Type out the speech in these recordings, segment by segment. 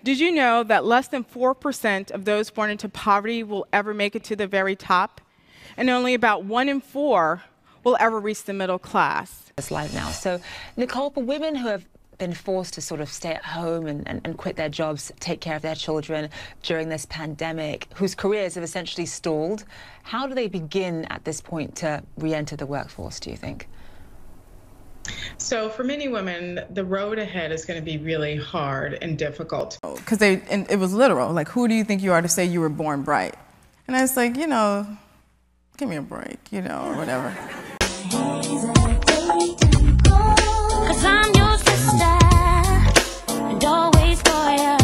Did you know that less than 4% of those born into poverty will ever make it to the very top? And only about 1 in 4 will ever reach the middle class. This life now. So, Nicole, for women who have been forced to sort of stay at home and quit their jobs, take care of their children during this pandemic, whose careers have essentially stalled, how do they begin at this point to re-enter the workforce, do you think? So for many women, the road ahead is going to be really hard and difficult. Because it was literal, like, who do you think you are to say you were born bright? And I was like, you know, give me a break, you know, or whatever. Cause I'm your sister, and always for you,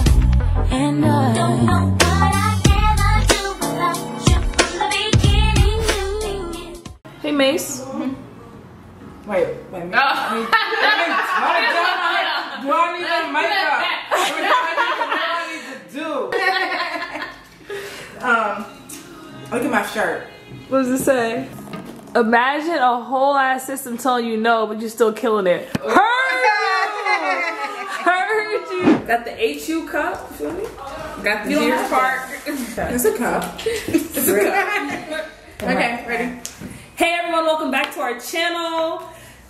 and I don't know what I'd ever do without you from the beginning. Hey, Mace. Wait. Do I need to make up? What do I need to do? Look at my shirt. What does it say? Imagine a whole ass system telling you no, but you're still killing it. Heard you. Got the HU cup. Feel me? Got the Gears part. It's a cup. It's a cup. Okay, ready? Hey everyone, welcome back to our channel.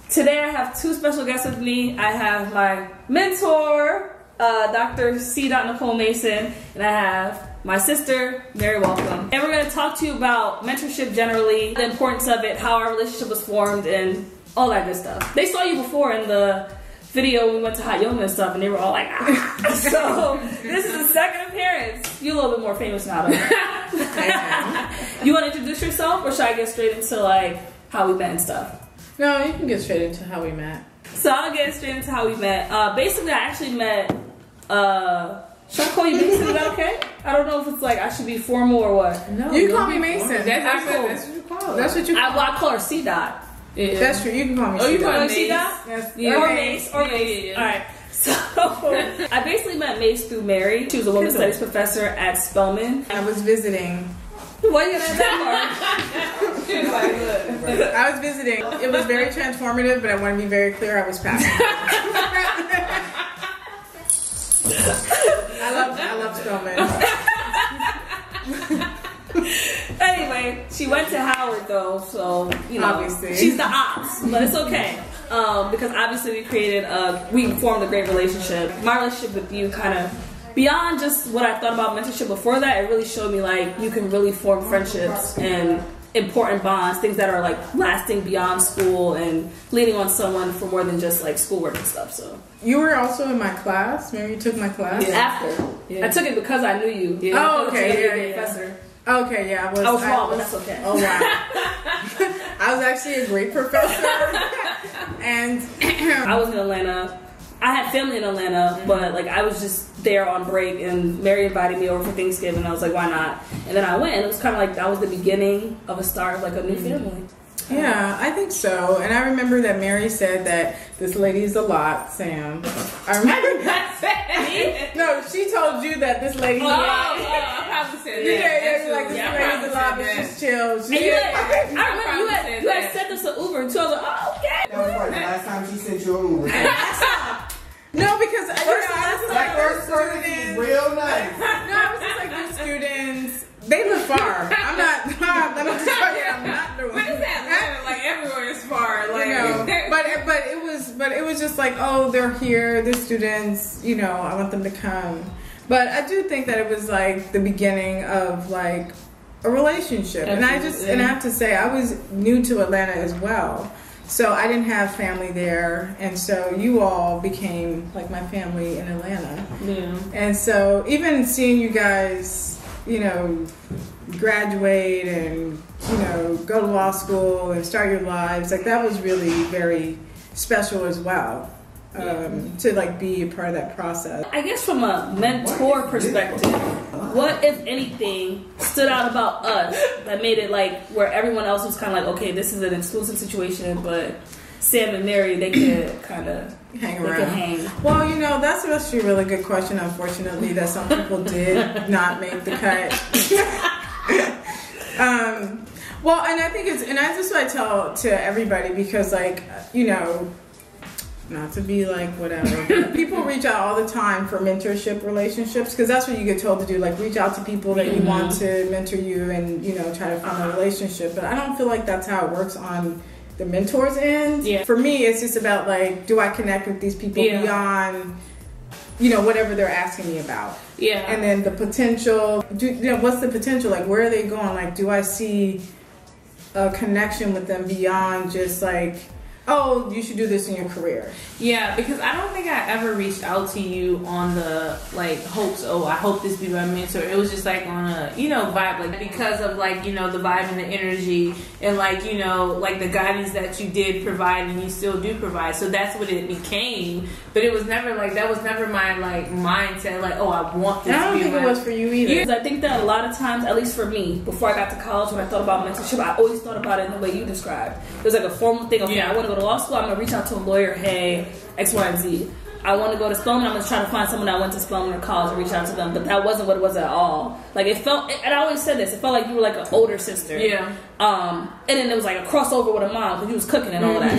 Today I have two special guests with me. I have my mentor, Dr. C. Nicole Mason, and I have my sister, Mary Welcome. And we're going to talk to you about mentorship generally, the importance of it, how our relationship was formed, and all that good stuff. They saw you before in the video when we went to hot yoga and stuff, and they were all like, ah. So this is the second appearance. You're a little bit more famous now, though. You want to introduce yourself, or should I get straight into like how we met and stuff? No, you can get straight into how we met. So I'll get straight into how we met. Basically, I actually met, should I call you Mason? Is that okay? I don't know if it's like I should be formal or what. No, you call me Mason. That's what you call her. That's what you call her. Well, I call her C. Dot. Yeah. That's true. You can call me. Oh, you C-Dot. call me C. Dot? Yes. Yeah. Or Mace. Or Mace. Yeah. All right. So I basically met Mace through Mary. She was a women's studies professor at Spelman. I was visiting. Why you gonna that part? I was visiting. It was very transformative, but I want to be very clear. I was passing. I love Spelman. Anyway, she went to Howard though, so you know, obviously she's the ops, but it's okay because obviously we formed a great relationship. My relationship with you kind of beyond just what I thought about mentorship before that, it really showed me like you can really form friendships and important bonds, things that are like lasting beyond school and leaning on someone for more than just like schoolwork and stuff. So you were also in my class. Maybe you took my class. Yeah. After I took it because I knew you. Yeah. Oh, okay. Yeah. Professor. Okay, yeah, I was wrong, but that's okay. Oh wow. I was actually a great professor, and I was in Atlanta. I had family in Atlanta, but like I was just there on break, and Mary invited me over for Thanksgiving. And I was like, why not? And then I went, and it was kind of like that was the beginning of a start of like a new family. Yeah, I think so. And I remember that Mary said that this lady is a lot, Sam. I remember that. No, she told you that this lady. I probably said that. Yeah, like this lady's a lot, but she's chill. I remember you had said this to Uber too. I was like, oh, okay. That was like the last time she sent you an Uber. No, because I was like, first person is real nice. No, I was just like, these students, they live far. I'm not. Let me just tell you, I'm not doing. What is that? Like everywhere is far. Like, you know, but it was just like, oh, they're here, they're students. You know, I want them to come. But I do think that it was like the beginning of like a relationship, and I have to say, I was new to Atlanta as well. So I didn't have family there, and so you all became like my family in Atlanta. Yeah. And so even seeing you guys, you know, graduate and, you know, go to law school and start your lives, like that was really very special as well. To like be a part of that process. I guess from a mentor perspective, what if anything stood out about us that made it like where everyone else was kind of like, okay, this is an exclusive situation, but Sam and Mary, they could kind of hang around. Well, you know, that's actually a really good question. Unfortunately, that some people did not make the cut. Well, and I think it's, and that's just what I tell to everybody, because like, you know, not to be like whatever. But people reach out all the time for mentorship relationships because that's what you get told to do. Like reach out to people that you want to mentor you and, you know, try to find a relationship. But I don't feel like that's how it works on the mentor's end. Yeah. For me, it's just about like, do I connect with these people beyond, you know, whatever they're asking me about. Yeah. And then the potential, you know, what's the potential? Like, where are they going? Like, do I see a connection with them beyond just like, oh, you should do this in your career? Yeah, because I don't think I ever reached out to you on the like hopes, oh, I hope this be my mentor. It was just like on a, you know, vibe, like because of like, you know, the vibe and the energy and like, you know, like the guidance that you did provide and you still do provide. So that's what it became. But it was never like, that was never my like mindset, like, oh, I want this I don't to be think it was for you either. Because I think that a lot of times, at least for me, before I got to college, when I thought about mentorship, I always thought about it in the way you described. It was like a formal thing. Okay, I want to go to law school. I'm gonna reach out to a lawyer. Hey, X, Y, and Z. I want to go to Spelman. I'm gonna try to find someone that went to Spelman or college and reach out to them. But that wasn't what it was at all. Like it felt, and I always said this. It felt like you were like an older sister. Yeah. And then there was like a crossover with a mom because you was cooking and all that.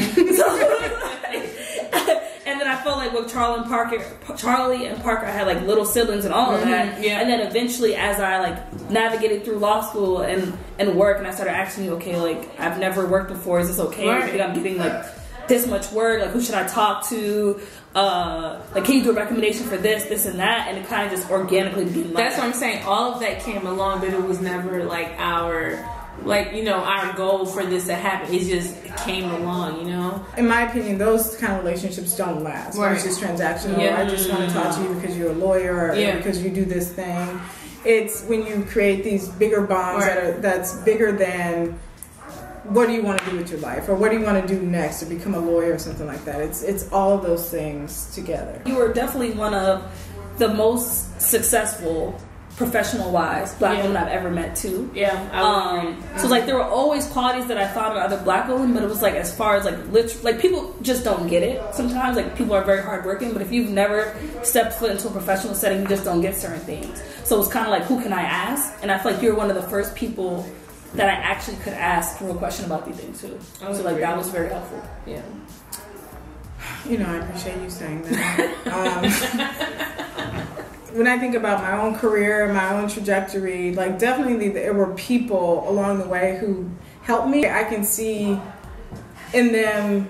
And then I felt like with Charlie and Parker, I had like little siblings and all of that. Yeah. And then eventually, as I like navigated through law school and work, and I started asking you, okay, like I've never worked before. Is this okay? I think I'm getting like this much work. Like who should I talk to? Like can you do a recommendation for this, and that? And it kind of just organically became. That's what I'm saying. All of that came along, but it was never like our, like, you know, our goal for this to happen. It just came along, you know? In my opinion, those kind of relationships don't last. Right. It's just transactional. Yeah. I just want to talk to you because you're a lawyer or because you do this thing. It's when you create these bigger bonds that's bigger than what do you want to do with your life or what do you want to do next or become a lawyer or something like that. It's all of those things together. You were definitely one of the most successful professional-wise black women I've ever met too. Yeah, I would agree. So like there were always qualities that I found in other black women, but it was like as far as like people just don't get it sometimes. Like people are very hardworking, but if you've never stepped foot into a professional setting, you just don't get certain things. So it's kind of like, who can I ask? And I feel like you're one of the first people that I actually could ask a question about these things too. So like that was very helpful. Yeah. You know, I appreciate you saying that. When I think about my own career, my own trajectory, like definitely there were people along the way who helped me. I can see in them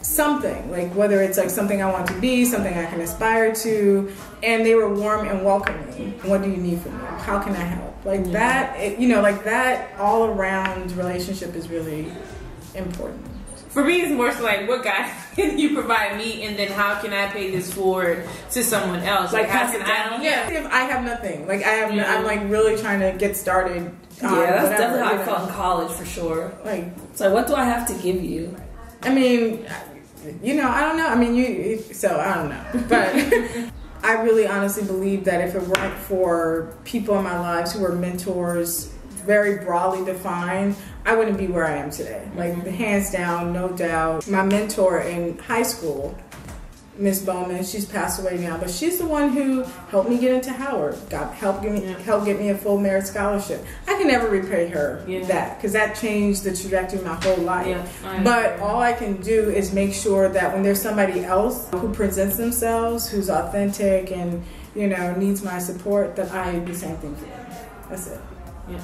something, like whether it's like something I want to be, something I can aspire to, and they were warm and welcoming. What do you need from me? How can I help? Like that, you know, like that all around relationship is really important. For me, it's more so like, what guidance can you provide me, and then how can I pay this forward to someone else? Like how pass can it down? If I have nothing, like I'm like really trying to get started. Yeah, that's definitely how I felt in college for sure. Like, it's like, what do I have to give you? I mean, you know, I don't know. I mean, so I don't know, but I really honestly believe that if it weren't for people in my lives who were mentors, very broadly defined, I wouldn't be where I am today. Like hands down, no doubt. My mentor in high school, Miss Bowman, she's passed away now, but she's the one who helped me get into Howard, helped get me a full merit scholarship. I can never repay her that because that changed the trajectory of my whole life. But all I can do is make sure that when there's somebody else who presents themselves, who's authentic and, you know, needs my support, that I do the same thing for them. That's it. Yeah.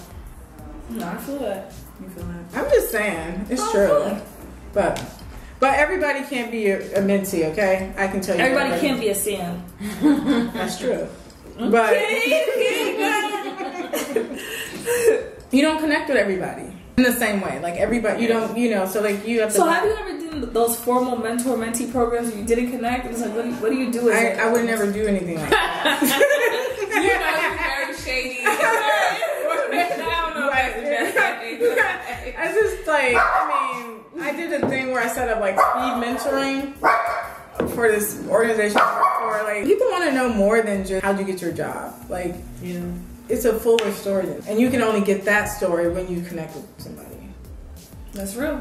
No, I feel that. You feel that? I'm just saying, it's true. But everybody can't be a mentee, okay? I can tell you. Everybody can't be a Sam. That's true. But you don't connect with everybody in the same way. Like everybody, you don't, you know. So like you have to. So have you ever done those formal mentor-mentee programs where you didn't connect? It's like, what do you do? I would never do anything like that. You know, you're very shady. I don't know if that's the best. I just like, I mean, I did a thing where I set up like speed mentoring for this organization I work for. Like, people want to know more than just how'd you get your job. Like, it's a fuller story, and you can only get that story when you connect with somebody. That's real.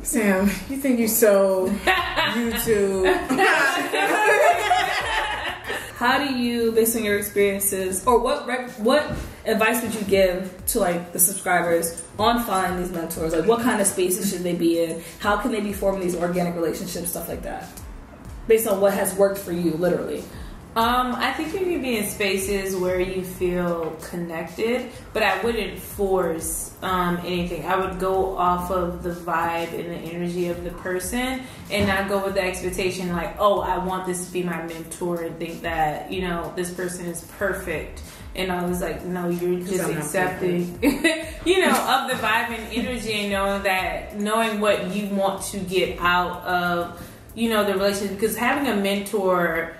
Sam, you think you're so YouTube? how do you, based on your experiences, or what advice would you give to like the subscribers on finding these mentors? Like, what kind of spaces should they be in? How can they be forming these organic relationships, stuff like that, based on what has worked for you, literally? I think you can be in spaces where you feel connected, but I wouldn't force anything. I would go off of the vibe and the energy of the person and not go with the expectation like, oh, I want this to be my mentor and think that, you know, this person is perfect. And I was like, no, you're just accepting, you know, of the vibe and energy, and knowing what you want to get out of, you know, the relationship. Because having a mentor,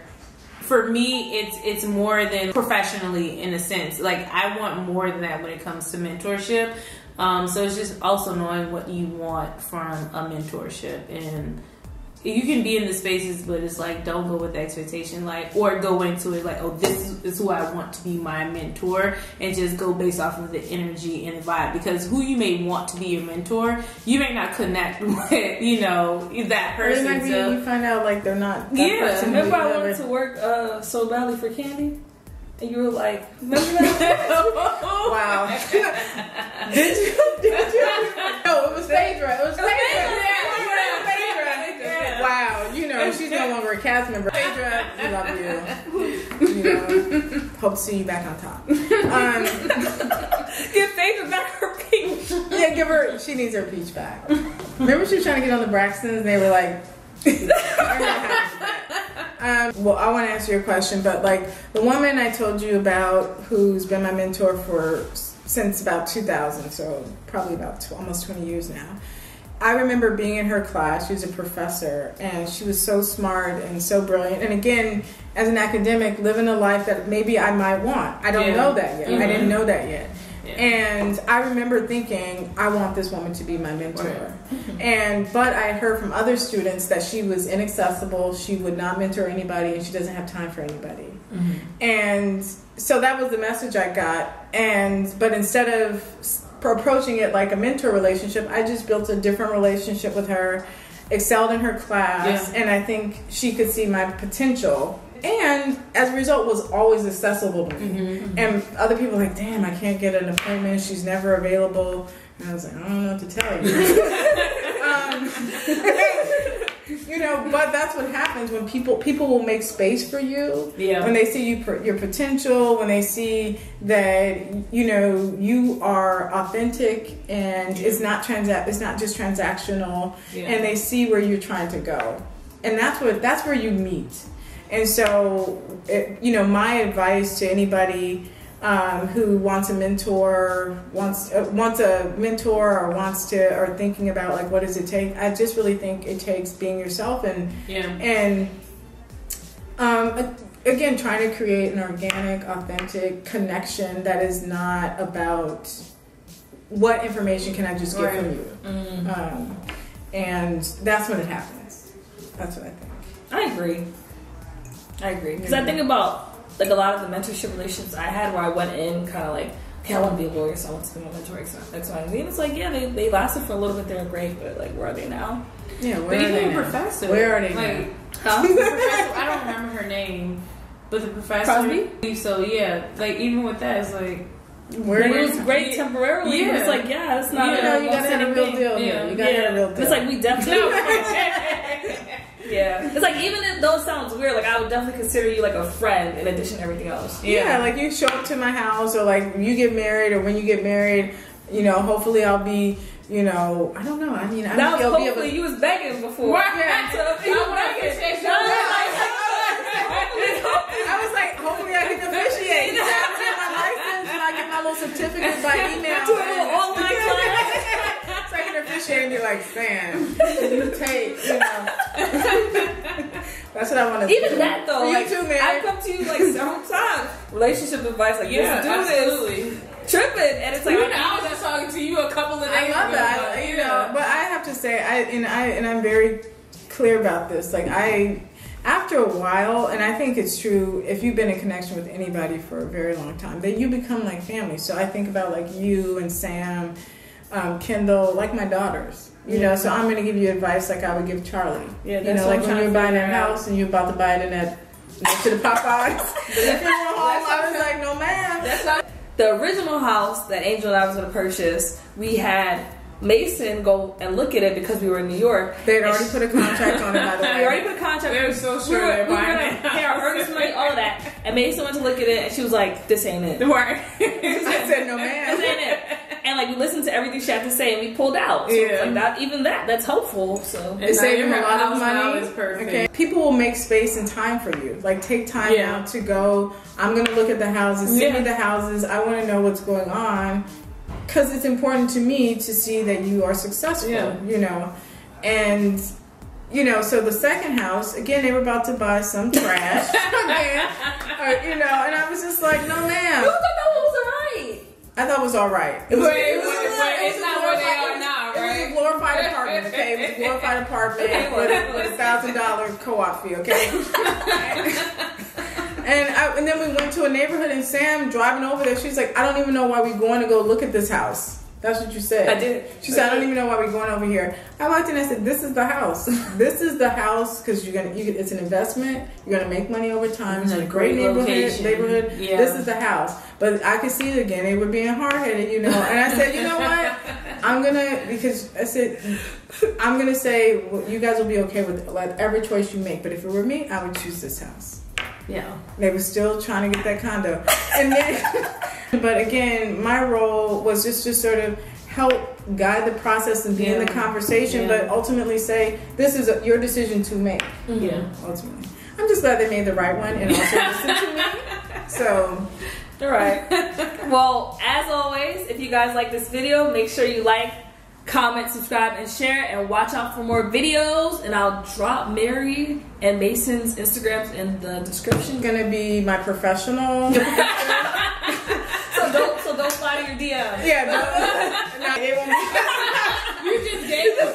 for me, it's more than professionally, in a sense. Like, I want more than that when it comes to mentorship. So it's just also knowing what you want from a mentorship. And you can be in the spaces, but it's like, don't go with the expectation, like, or go into it like, oh, this is who I want to be my mentor, and just go based off of the energy and the vibe. Because who you may want to be your mentor, you may not connect with, you know, that person. Or so you find out like they're not. Yeah, remember I wanted to work so badly for Candy, and you were like, remember that? Wow. Did you? No, it was Phaedra. It was Phaedra. Wow, you know, she's no longer a cast member. Phaedra, we love you. You know, hope to see you back on top. Give Phaedra back her peach. Yeah, give her, she needs her peach back. Remember she was trying to get on the Braxtons, and they were like, well, I want to answer your question, but like the woman I told you about who's been my mentor since about 2000, so probably about almost 20 years now. I remember being in her class. She was a professor, and she was so smart and so brilliant. And again, as an academic, living a life that maybe I might want. I don't know that yet. I didn't know that yet. And I remember thinking, I want this woman to be my mentor. But I heard from other students that she was inaccessible, she would not mentor anybody, and she doesn't have time for anybody. And so that was the message I got. But instead of approaching it like a mentor relationship, I just built a different relationship with her, excelled in her class, and I think she could see my potential. And as a result, was always accessible to me. And other people were like, damn, I can't get an appointment. She's never available. And I was like, I don't know what to tell you. You know, but that's what happens when people will make space for you. When they see your potential, when they see that, you know, you are authentic and it's not just transactional, and they see where you're trying to go. And that's where you meet. And so, you know, my advice to anybody who wants a mentor, wants a mentor, or thinking about like what does it take, I just really think it takes being yourself and again, trying to create an organic, authentic connection that is not about what information can I just get from you. And that's when it happens. That's what I think. I agree. Because I think about like a lot of the mentorship relationships I had where I went in kind of like, okay, I want to be a lawyer, so I want to be my mentor, X, Y, and Z. And it's like, yeah, they lasted for a little bit, they were great, but like, where are they now? Yeah, where are they now? Professor. Where are they like, now? The professor, I don't remember her name, but the professor. Crosby? So yeah, like even with that, it's like, it was great temporarily. Yeah. It's like, yeah, it's not. You know, you gotta have a real deal. You gotta have a real deal. It's like we definitely. Yeah, it's like even if those sounds weird, like I would definitely consider you like a friend in addition to everything else. Yeah, like you show up to my house, or like you get married, or when you get married, you know, hopefully I'll be, you know, I don't know. I mean, that was hopefully you was begging before. Yeah, so I was like, hopefully I can officiate. You know, I get my license and I get my little certificate by email. Do a little online class. So I can officiate and be like, Sam, you take, you know. That's what I want to do. Even that though, like, you too, man. I've come to you like several times. Relationship advice, like, absolutely. This. Tripping, and it's like, I was just talking to you a couple of days ago. I love that, you know. But I have to say, I'm very clear about this. Like after a while, and I think it's true, if you've been in connection with anybody for a very long time, that you become like family. So I think about like you and Sam, Kendall, like my daughters. You know, so I'm going to give you advice like I would give Charlie. Yeah, you know, like when you're buying a house and you're about to buy it in that Next to the Popeyes. The funeral home. I was like, no ma'am. That's not the original house that Angel and I was going to purchase. We had Mason go and look at it because we were in New York. They had already put a contract on it, by the way. We already put a contract. They were so sure we were they're buying going it. to pay our earnest money, all of that. And Mason went to look at it, and she was like, "This ain't it. Right. I said, no ma'am. This ain't it." And like we listened to everything she had to say, and we pulled out. So Yeah. like that, even that's hopeful. So It's saving a lot of Now money. is perfect. Okay. People will make space and time for you. Like take time Yeah. out to go. I'm gonna look at the houses. Send me the houses. I want to know what's going on because it's important to me to see that you are successful. Yeah. You know, and you know. So the second house again, they were about to buy some trash. You know, and I was just like, no, ma'am. you thought that one was alright. I thought it was all right. But it's not where they are now, It was right? a glorified apartment, okay? It was a glorified apartment with $1,000 co-op fee, okay? And then we went to a neighborhood, and Sam driving over there, she's like, I don't even know why we're going to go look at this house. That's what you said. I did. She said, I don't even know why we're going over here. I walked in and I said, this is the house. This is the house because it's an investment. You're gonna make money over time. It's in a great neighborhood. Yeah. This is the house. But I could see it again. They were being hard-headed, you know. And I said, you know what? I'm gonna say well, you guys will be okay with every choice you make. But if it were me, I would choose this house. Yeah. They were still trying to get that condo. And then, but again, my role was just to sort of help guide the process and be in the conversation, but ultimately say, this is your decision to make. Yeah. Ultimately. I'm just glad they made the right one and also listened to me. So, All right. Well, as always, if you guys like this video, make sure you like, comment, subscribe, and share, and watch out for more videos. And I'll drop Mary and Mason's Instagrams in the description. gonna be my professional. So don't slide in your DM. Yeah, no, it won't be. You just gave it to